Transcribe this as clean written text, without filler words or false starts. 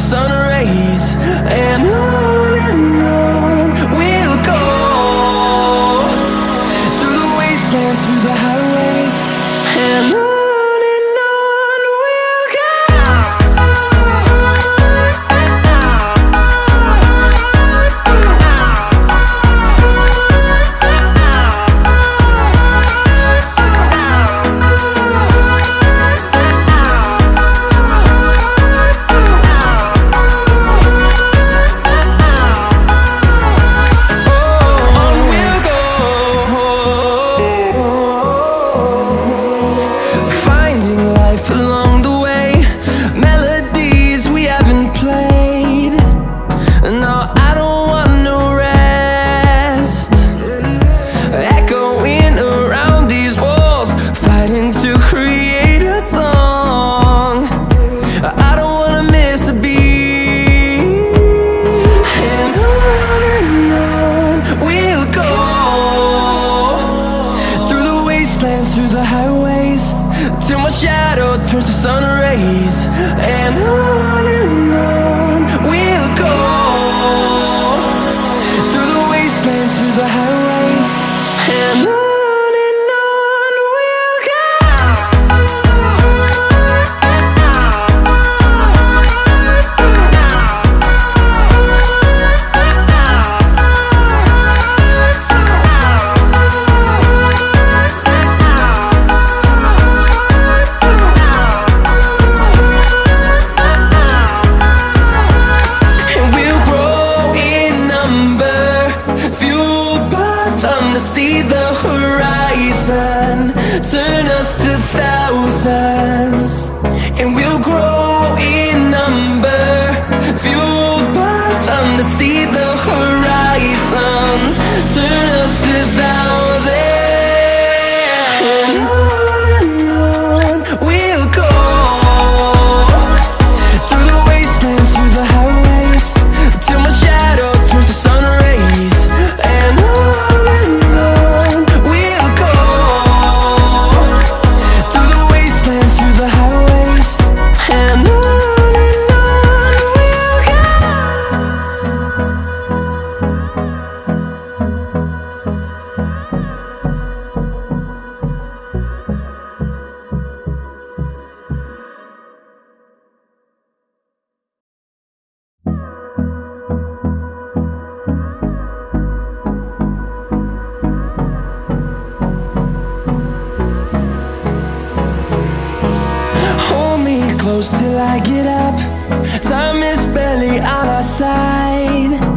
sun rays, and on we'll go, through the wastelands, through the highways, and on we'll go. Through the highways, till my shadow turns to sun rays, and on we'll go, through the wastelands, through the highways, and on we'll go. See the horizon turn us to thousands, and we'll grow in number, fueled by them to see the horizon turn us to thousands, and on we'll go, through the wastelands, through the highways, till my shadow turns to sun rays, and close till I get up. Time is barely on our side.